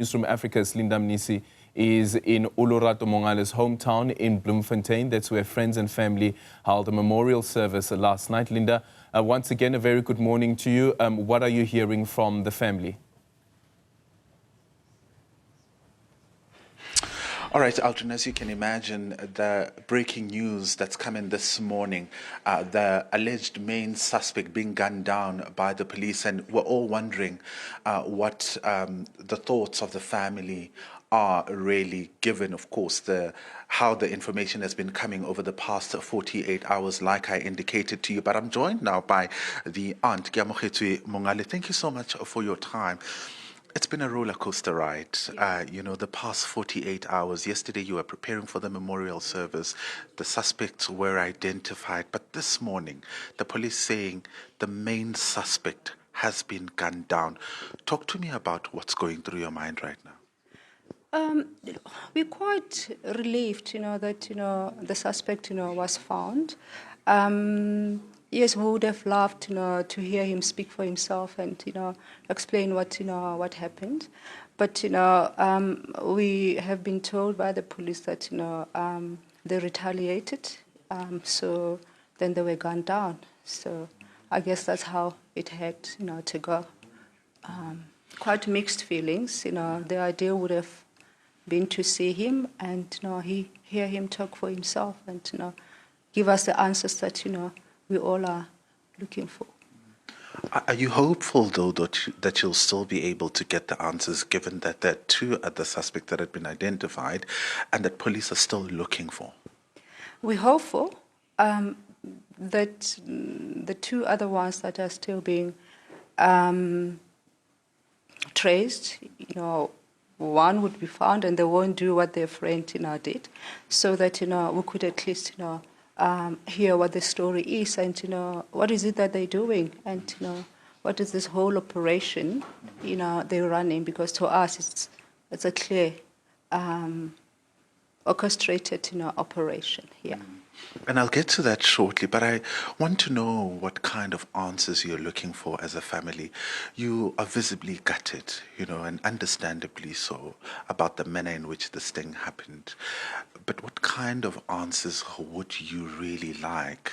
Newzroom Afrika's Linda Mnisi is in Olorato Mongale's hometown in Bloemfontein. That's where friends and family held a memorial service last night. Linda, once again, a very good morning to you. What are you hearing from the family? All right, Aldrin, as you can imagine, the breaking news that's come in this morning, the alleged main suspect being gunned down by the police, and we're all wondering what the thoughts of the family are really, given, of course, how the information has been coming over the past 48 hours, like I indicated to you. But I'm joined now by the aunt, Olorato Mongale. Thank you so much for your time. It's been a roller coaster ride. The past 48 hours. Yesterday you were preparing for the memorial service. The suspects were identified. But this morning, the police saying the main suspect has been gunned down. Talk to me about what's going through your mind right now. We're quite relieved, that, the suspect, was found. Yes, we would have loved, to hear him speak for himself and, explain what happened. But, we have been told by the police that, they retaliated. So then they were gunned down. So I guess that's how it had, to go. Quite mixed feelings. The idea would have been to see him and, hear him talk for himself and, give us the answers that, we all are looking for. Are you hopeful, though, that you'll still be able to get the answers, given that there are two other suspects that have been identified and that police are still looking for? We're hopeful that the two other ones that are still being traced, one would be found and they won't do what their friend, did, so that, we could at least, hear what the story is and, what is it that they're doing and, what is this whole operation, they're running, because to us it's a clear orchestrated, operation here. And I'll get to that shortly, but I want to know what kind of answers you're looking for as a family. You are visibly gutted, and understandably so, about the manner in which this thing happened. But what kind of answers would you really like?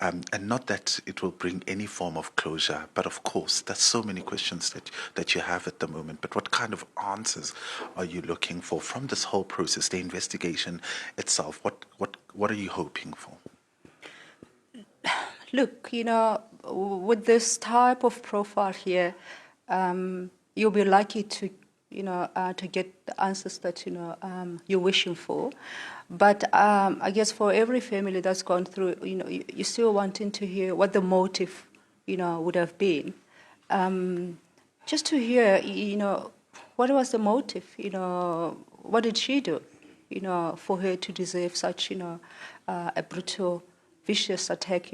And not that it will bring any form of closure, but of course, there's so many questions that you have at the moment. But what kind of answers are you looking for from this whole process, the investigation itself? What are you hoping for? Look, with this type of profile here, you'll be lucky to get the answers that, you're wishing for. But I guess for every family that's gone through, you're still wanting to hear what the motive, would have been. Just to hear, what was the motive, what did she do, for her to deserve such, a brutal, vicious attack,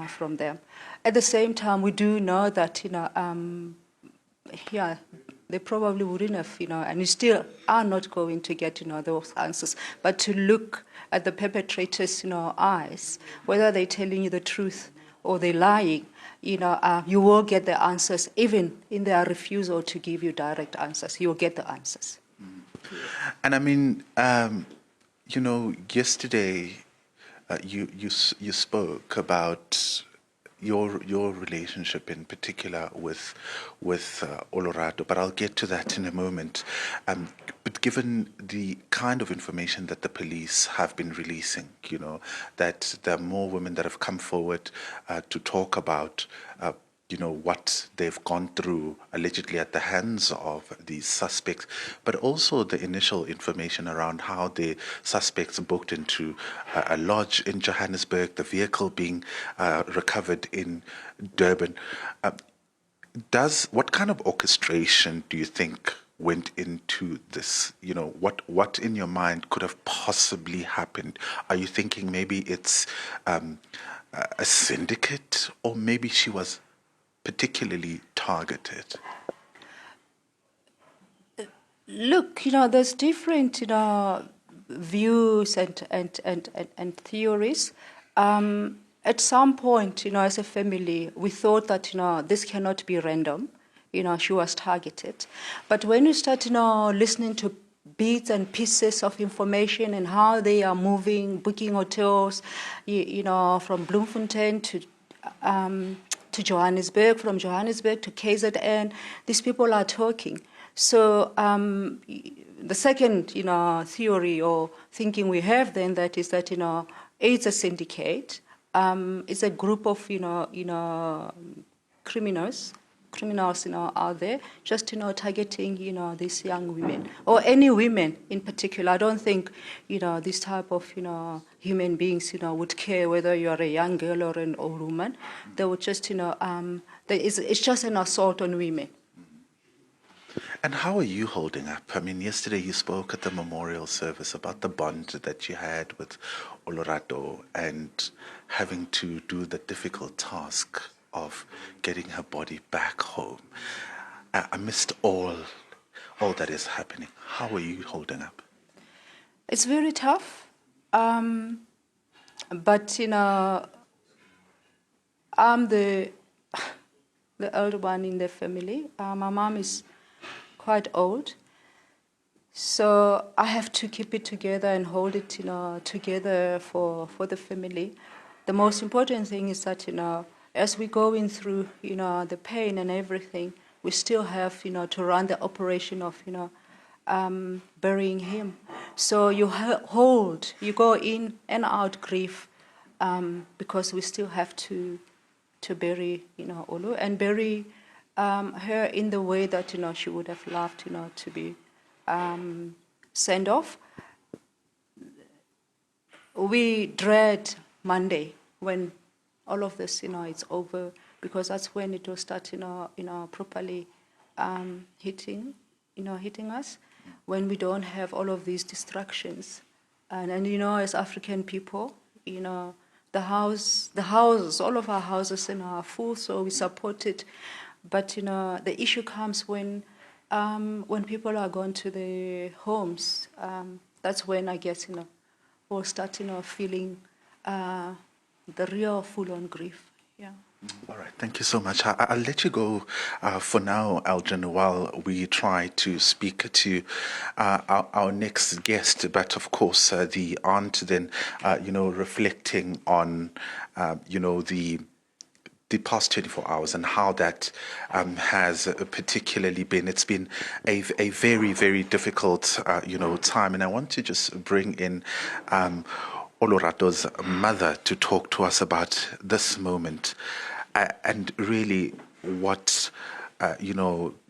from them. At the same time, we do know that, they probably wouldn't have, and you still are not going to get, those answers. But to look at the perpetrators, eyes, whether they're telling you the truth or they're lying, you will get the answers, even in their refusal to give you direct answers. You will get the answers. And I mean, yesterday you spoke about your relationship in particular with Olorato, but I'll get to that in a moment. But given the kind of information that the police have been releasing, that there are more women that have come forward to talk about what they've gone through allegedly at the hands of these suspects, but also the initial information around how the suspects booked into a lodge in Johannesburg, the vehicle being recovered in Durban. What kind of orchestration do you think went into this? What in your mind could have possibly happened? Are you thinking maybe it's a syndicate, or maybe she was particularly targeted? Look, there's different, views and theories. At some point, as a family, we thought that, this cannot be random. she was targeted. But when you start, listening to bits and pieces of information and how they are moving, booking hotels, from Bloemfontein to Johannesburg, from Johannesburg to KZN, these people are talking. So the second, theory or thinking we have then that is that, it's a syndicate. It's a group of, criminals, out there, just, targeting, these young women or any women in particular. I don't think, this type of, human beings, would care whether you are a young girl or an old woman. They would just, it's just an assault on women. And how are you holding up? I mean, yesterday you spoke at the memorial service about the bond that you had with Olorato and having to do the difficult task of getting her body back home. Amidst all that is happening, how are you holding up? It's very tough, but I'm the elder one in the family. My mom is quite old, so I have to keep it together and hold it, together for the family. The most important thing is that, as we're going through, the pain and everything, we still have, to run the operation of, burying him. So you you go in and out grief, because we still have to bury, Olu, and bury her in the way that, she would have loved, to be sent off. We dread Monday when all of this, it's over, because that's when it will start, properly hitting us, when we don't have all of these distractions. And as African people, the house, all of our houses, are full, so we support it. But, the issue comes when people are gone to their homes. That's when I guess, we'll start, feeling the real full-on grief. Yeah. All right, thank you so much. I'll let you go for now, Aldrin, while we try to speak to our next guest. But of course, the aunt then, reflecting on, the past 24 hours and how that has particularly been. It's been a very, very difficult, time. And I want to just bring in Olorato's mother to talk to us about this moment and really what,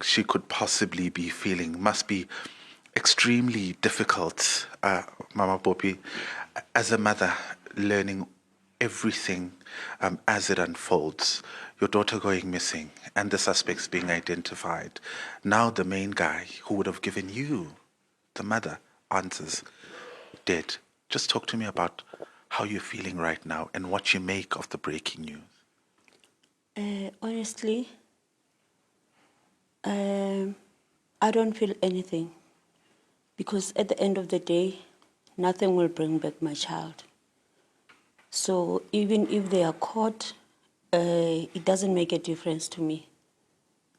she could possibly be feeling. Must be extremely difficult, Mama Poppy, as a mother, learning everything as it unfolds. Your daughter going missing and the suspects being identified. Now the main guy who would have given you, the mother, answers, dead. Just talk to me about how you're feeling right now and what you make of the breaking news. Honestly, I don't feel anything, because at the end of the day, nothing will bring back my child. So even if they are caught, it doesn't make a difference to me.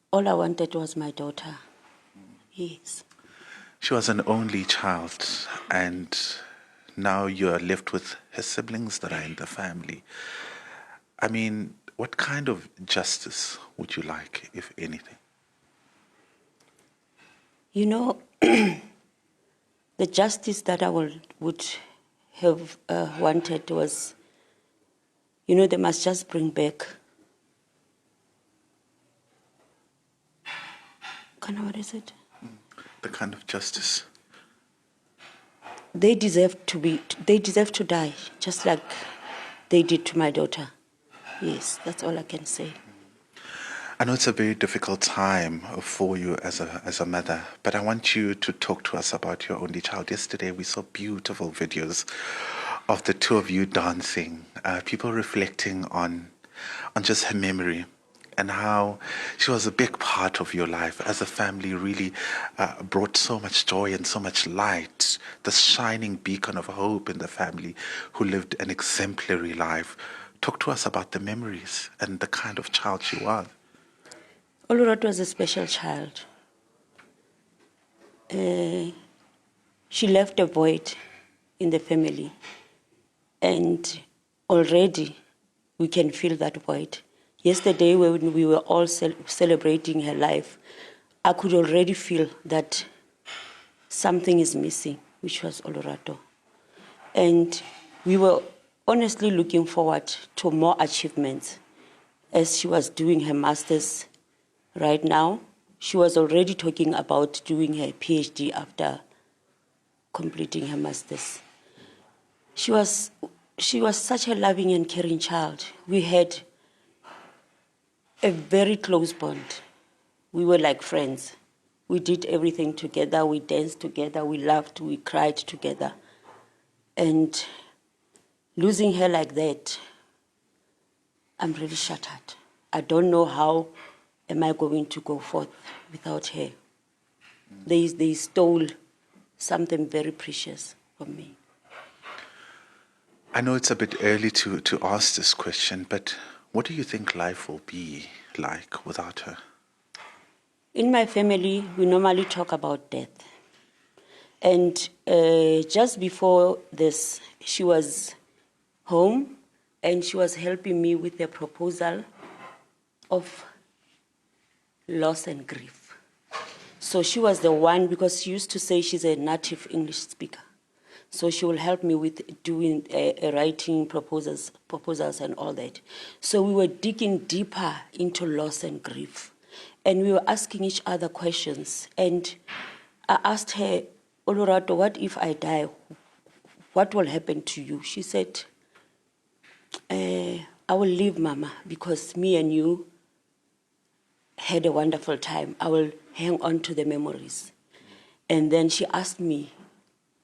All I wanted was my daughter. Yes. She was an only child, and now you're left with her siblings that are in the family. I mean, what kind of justice would you like, if anything? The justice that I would have wanted was, they must just bring back. What is it? The kind of justice. They deserve to die, just like they did to my daughter. Yes, that's all I can say. I know it's a very difficult time for you as a mother, but I want you to talk to us about your only child. Yesterday we saw beautiful videos of the two of you dancing, people reflecting on just her memory and how she was a big part of your life as a family, really brought so much joy and so much light, the shining beacon of hope in the family who lived an exemplary life. Talk to us about the memories and the kind of child she was. Olorato was a special child. She left a void in the family, and already we can feel that void. Yesterday, when we were all celebrating her life, I could already feel that something is missing, which was Olorato. And we were honestly looking forward to more achievements as she was doing her master's right now. She was already talking about doing her PhD after completing her master's. She was such a loving and caring child. We had a very close bond. We were like friends. We did everything together. We danced together. We laughed. We cried together. And losing her like that, I'm really shattered. I don't know how am I going to go forth without her. They stole something very precious from me. I know it's a bit early to ask this question, but what do you think life will be like without her? In my family, we normally talk about death. And just before this, she was home and she was helping me with a proposal of loss and grief. So she was the one, because she used to say she's a native English speaker. So she will help me with doing writing proposals and all that. So we were digging deeper into loss and grief. And we were asking each other questions. And I asked her, Olorato, what if I die? What will happen to you? She said, I will leave, Mama, because me and you had a wonderful time. I will hang on to the memories. And then she asked me,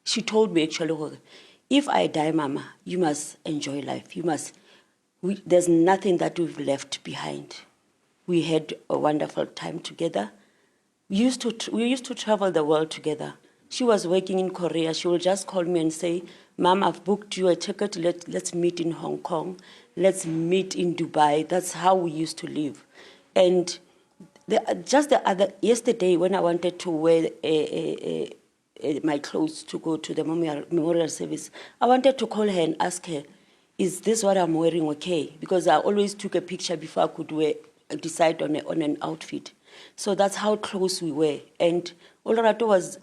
she told me actually, if I die, Mama, you must enjoy life. There's nothing that we've left behind. We had a wonderful time together. We used to travel the world together. She was working in Korea. She will just call me and say, Mom, I've booked you a ticket. Let's meet in Hong Kong. Let's meet in Dubai. That's how we used to live. And yesterday, when I wanted to wear my clothes to go to the memorial service, I wanted to call her and ask her, is this what I'm wearing okay? Because I always took a picture before I could decide on an outfit. So that's how close we were. And Olorato was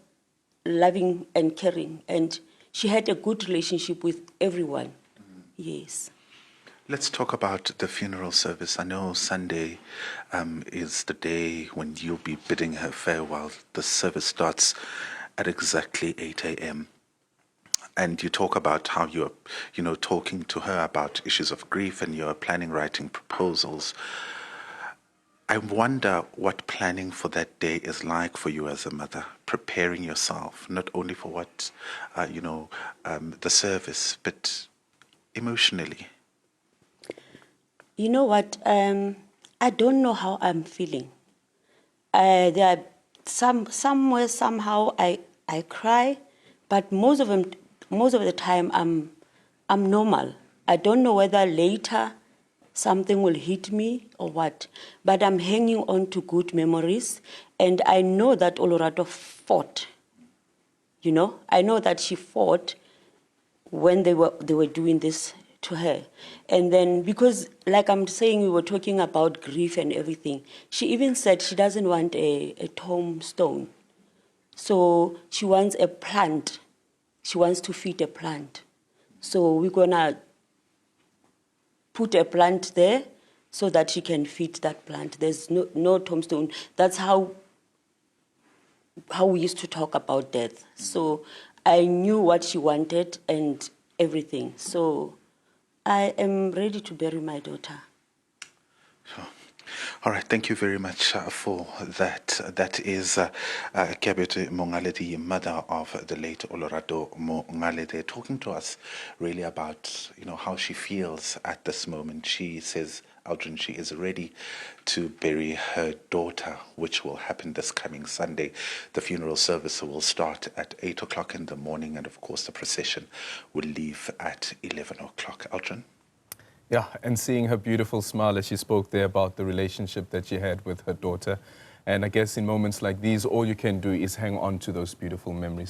loving and caring, and she had a good relationship with everyone. Yes. Let's talk about the funeral service. I know Sunday is the day when you'll be bidding her farewell. The service starts at exactly 8 a.m. And you talk about how you're, talking to her about issues of grief, and you're planning writing proposals. I wonder what planning for that day is like for you as a mother, preparing yourself, not only for what, the service, but emotionally. You know what? I don't know how I'm feeling. There are somewhere, somehow I cry, but most of the time I'm normal. I don't know whether later something will hit me or what, but I'm hanging on to good memories, and I know that Olorato fought. I know that she fought when they were doing this to her. And then, because like I'm saying, we were talking about grief and everything, she even said she doesn't want a tombstone. So she wants a plant. She wants to feed a plant. So we're gonna put a plant there so that she can feed that plant. There's no tombstone. That's how we used to talk about death. So I knew what she wanted and everything. So I am ready to bury my daughter. All right, thank you very much for that. That is Olorato Mongale, the mother of the late Olorato Mongale. They're talking to us really about, how she feels at this moment. She says, Aldrin, she is ready to bury her daughter, which will happen this coming Sunday. The funeral service will start at 8 o'clock in the morning, and of course the procession will leave at 11 o'clock. Aldrin? Yeah, and seeing her beautiful smile as she spoke there about the relationship that she had with her daughter. And I guess in moments like these, all you can do is hang on to those beautiful memories.